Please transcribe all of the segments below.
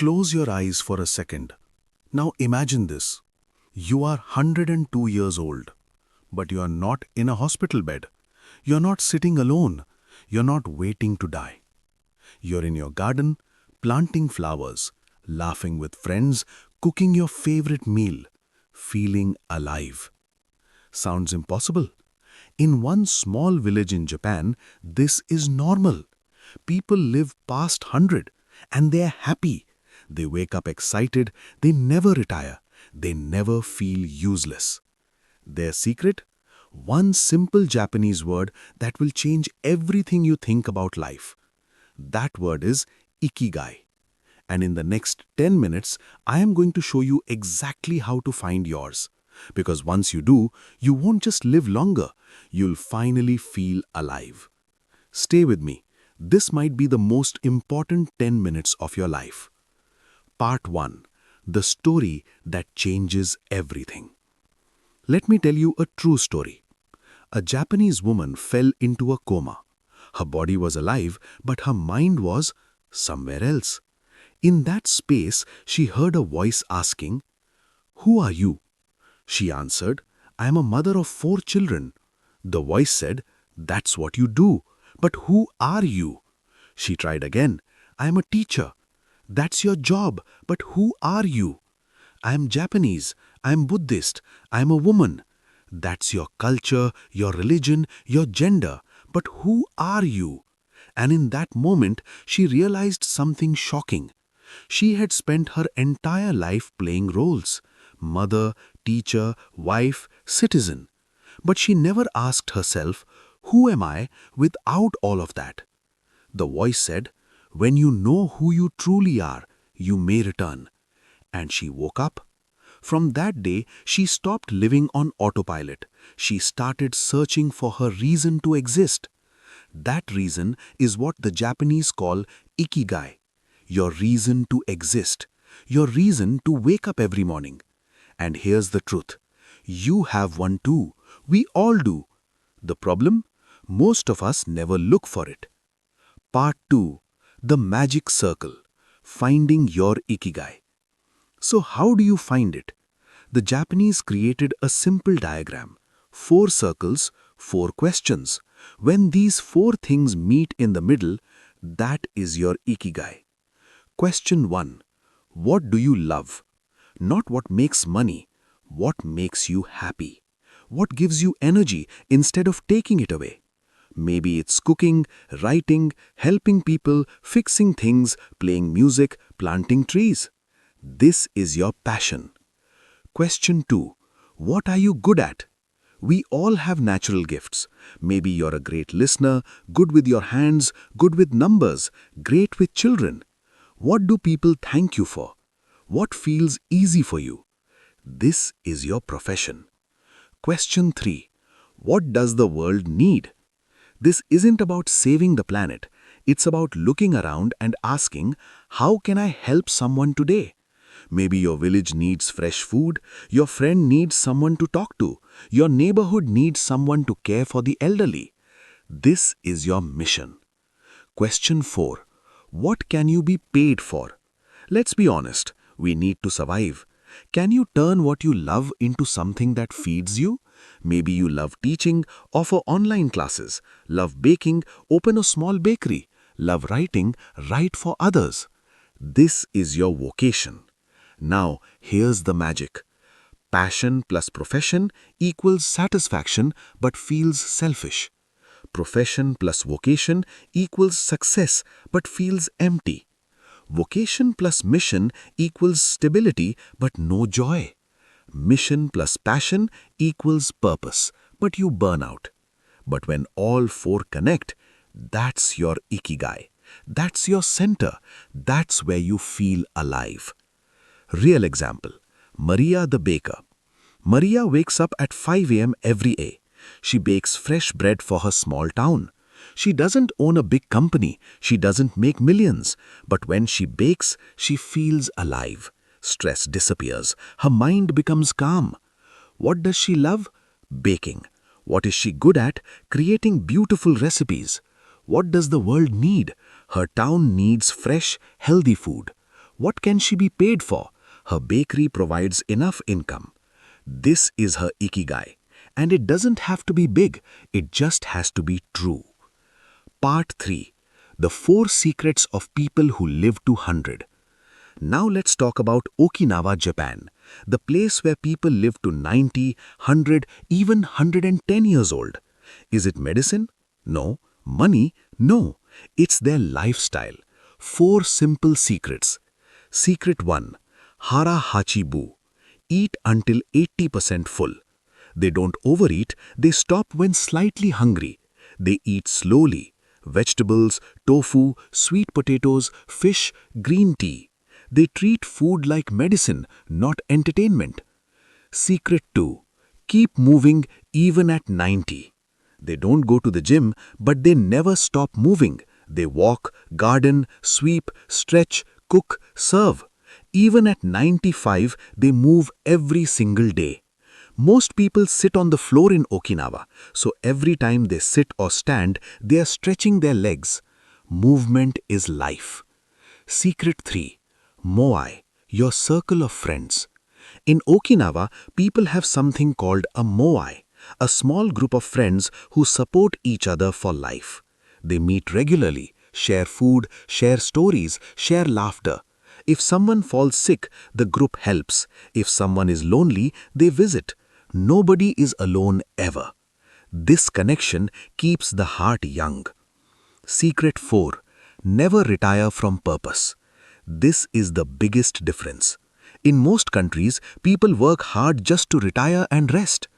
close your eyes for a second. Now imagine this. You are 102 years old, but you are not in a hospital bed. You're not sitting alone. You're not waiting to die. You're in your garden, planting flowers, laughing with friends, cooking your favorite meal, feeling alive. Sounds impossible? In one small village in Japan, this is normal. People live past 100 and they're happy. They wake up excited, they never retire, they never feel useless. Their secret? One simple Japanese word that will change everything you think about life. That word is IKIGAI. And in the next 10 minutes, I am going to show you exactly how to find yours. Because once you do, you won't just live longer, you'll finally feel alive. Stay with me. This might be the most important 10 minutes of your life. Part 1. The story that changes everything. Let me tell you a true story. A Japanese woman fell into a coma. Her body was alive, but her mind was somewhere else. In that space, she heard a voice asking, "Who are you?" She answered, "I am a mother of 4 children." The voice said, "That's what you do. But who are you?" She tried again, "I am a teacher." "That's your job. But who are you?" "I am Japanese. I am Buddhist. I am a woman." "That's your culture, your religion, your gender. But who are you?" And in that moment, she realized something shocking. She had spent her entire life playing roles: mother, teacher, wife, citizen. But she never asked herself, "Who am I without all of that?" The voice said, "When you know who you truly are, you may return." And she woke up. From that day, she stopped living on autopilot. She started searching for her reason to exist. That reason is what the Japanese call Ikigai. Your reason to exist. Your reason to wake up every morning. And here's the truth. You have one too. We all do. The problem? Most of us never look for it. Part 2. The Magic Circle. Finding your Ikigai. So how do you find it? The Japanese created a simple diagram. 4 circles, 4 questions. When these 4 things meet in the middle, that is your Ikigai. Question 1. What do you love? Not what makes money. What makes you happy? What gives you energy instead of taking it away? Maybe it's cooking, writing, helping people, fixing things, playing music, planting trees. This is your passion. Question 2. What are you good at? We all have natural gifts. Maybe you're a great listener, good with your hands, good with numbers, great with children. What do people thank you for? What feels easy for you? This is your profession. Question 3. What does the world need? This isn't about saving the planet. It's about looking around and asking, how can I help someone today? Maybe your village needs fresh food, your friend needs someone to talk to, your neighborhood needs someone to care for the elderly. This is your mission. Question 4. What can you be paid for? Let's be honest, we need to survive. Can you turn what you love into something that feeds you? Maybe you love teaching, offer online classes, love baking, open a small bakery, love writing, write for others. This is your vocation. Now, here's the magic. Passion plus profession equals satisfaction but feels selfish. Profession plus vocation equals success but feels empty. Vocation plus mission equals stability but no joy. Mission plus passion equals purpose, but you burn out. But when all 4 connect, that's your Ikigai. That's your center. That's where you feel alive. Real example. Maria the baker. Maria wakes up at 5 a.m. every day. She bakes fresh bread for her small town. She doesn't own a big company. She doesn't make millions. But when she bakes, she feels alive. Stress disappears. Her mind becomes calm. What does she love? Baking. What is she good at? Creating beautiful recipes. What does the world need? Her town needs fresh, healthy food. What can she be paid for? Her bakery provides enough income. This is her ikigai. And it doesn't have to be big, it just has to be true. Part 3. The 4 Secrets of People Who Live to 100. Now let's talk about Okinawa, Japan, the place where people live to 90, 100, even 110 years old. Is it medicine? No. Money? No. It's their lifestyle. 4 simple secrets. Secret 1. Hara Hachibu. Eat until 80% full. They don't overeat, they stop when slightly hungry. They eat slowly. Vegetables, tofu, sweet potatoes, fish, green tea. They treat food like medicine, not entertainment. Secret 2. Keep moving even at 90. They don't go to the gym, but they never stop moving. They walk, garden, sweep, stretch, cook, serve. Even at 95, they move every single day. Most people sit on the floor in Okinawa, so every time they sit or stand, they are stretching their legs. Movement is life. Secret 3. Moai, your circle of friends. In Okinawa, people have something called a moai, a small group of friends who support each other for life. They meet regularly, share food, share stories, share laughter. If someone falls sick, the group helps. If someone is lonely, they visit. Nobody is alone ever. This connection keeps the heart young. Secret 4. Never retire from purpose. This is the biggest difference. In most countries, people work hard just to retire and rest.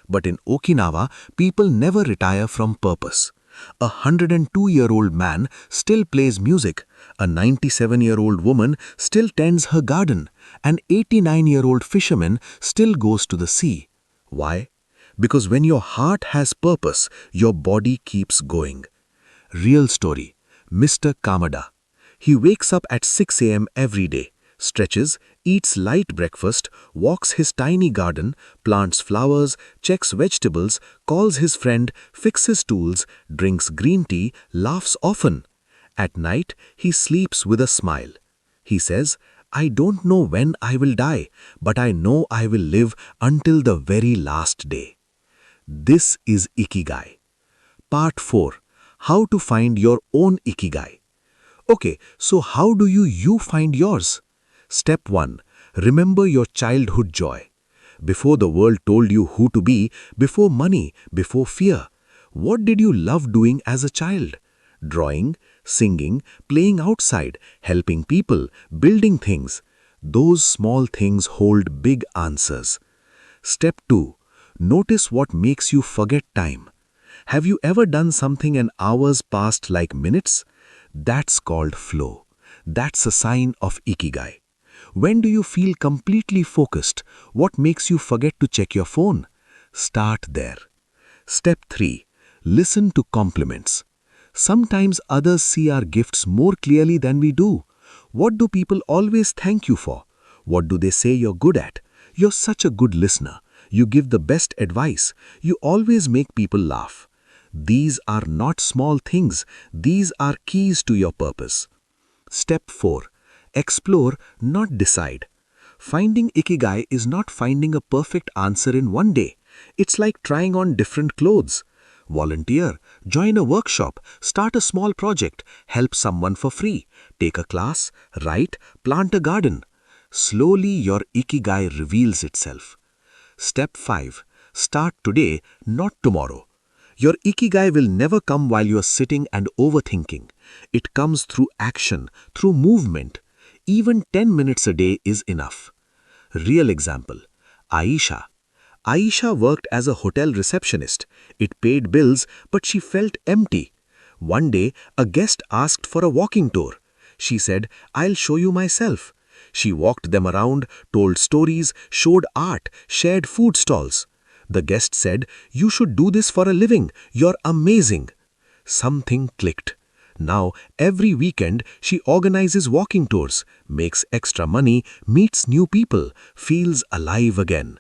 But in Okinawa, people never retire from purpose. A 102-year-old man still plays music. A 97-year-old woman still tends her garden. An 89-year-old fisherman still goes to the sea. Why? Because when your heart has purpose, your body keeps going. Real story. Mr. Kamada. He wakes up at 6 a.m. every day, stretches, eats light breakfast, walks his tiny garden, plants flowers, checks vegetables, calls his friend, fixes tools, drinks green tea, laughs often. At night, he sleeps with a smile. He says, I don't know when I will die, but I know I will live until the very last day. This is Ikigai. Part 4. How to find your own Ikigai. Okay, so how do you find yours? Step 1. Remember your childhood joy. Before the world told you who to be, before money, before fear, what did you love doing as a child? Drawing, singing, playing outside, helping people, building things. Those small things hold big answers. Step 2. Notice what makes you forget time. Have you ever done something and hours passed like minutes? That's called flow. That's a sign of Ikigai. When do you feel completely focused? What makes you forget to check your phone? Start there. Step 3. Listen to compliments. Sometimes others see our gifts more clearly than we do. What do people always thank you for? What do they say you're good at? You're such a good listener. You give the best advice. You always make people laugh. These are not small things. These are keys to your purpose. Step 4. Explore, not decide. Finding Ikigai is not finding a perfect answer in one day. It's like trying on different clothes. Volunteer, join a workshop, start a small project, help someone for free, take a class, write, plant a garden. Slowly your Ikigai reveals itself. Step 5. Start today, not tomorrow. Your Ikigai will never come while you are sitting and overthinking. It comes through action, through movement. Even 10 minutes a day is enough. Real example. Aisha. Aisha worked as a hotel receptionist. It paid bills, but she felt empty. One day, a guest asked for a walking tour. She said, I'll show you myself. She walked them around, told stories, showed art, shared food stalls. The guest said, you should do this for a living. You're amazing. Something clicked. Now, every weekend, she organizes walking tours, makes extra money, meets new people, feels alive again.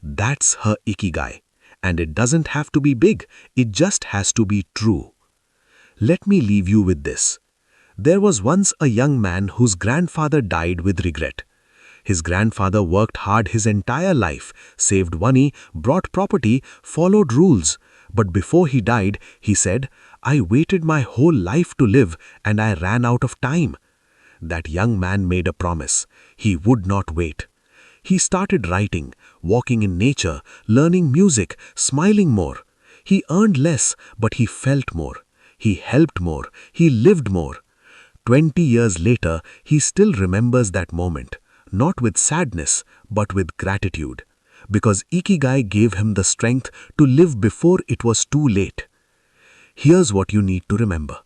That's her Ikigai. And it doesn't have to be big. It just has to be true. Let me leave you with this. There was once a young man whose grandfather died with regret. His grandfather worked hard his entire life, saved money, brought property, followed rules. But before he died, he said, "I waited my whole life to live and I ran out of time." That young man made a promise. He would not wait. He started writing, walking in nature, learning music, smiling more. He earned less, but he felt more. He helped more. He lived more. 20 years later, he still remembers that moment, not with sadness, but with gratitude. Because Ikigai gave him the strength to live before it was too late. Here's what you need to remember.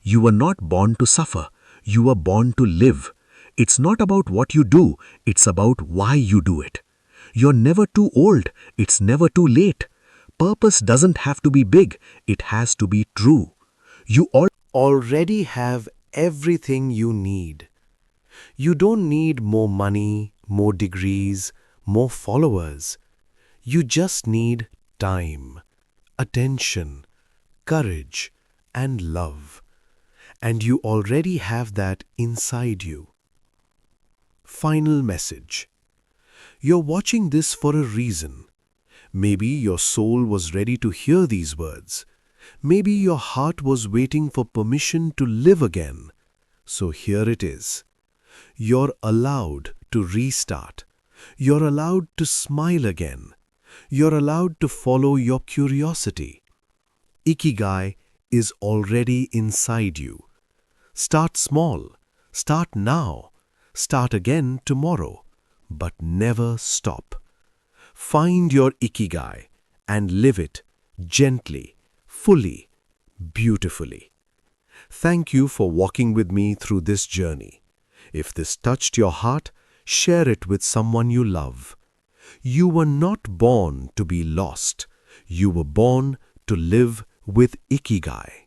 You were not born to suffer. You were born to live. It's not about what you do, it's about why you do it. You're never too old, it's never too late. Purpose doesn't have to be big, it has to be true. You Already have everything you need. You don't need more money, more degrees, more followers. You just need time, attention, courage, and love. And you already have that inside you. Final message. You're watching this for a reason. Maybe your soul was ready to hear these words. Maybe your heart was waiting for permission to live again. So here it is. You're allowed to restart. You're allowed to smile again. You're allowed to follow your curiosity. Ikigai is already inside you. Start small. Start now. Start again tomorrow. But never stop. Find your Ikigai and live it gently, fully, beautifully. Thank you for walking with me through this journey. If this touched your heart, share it with someone you love. You were not born to be lost. You were born to live with Ikigai.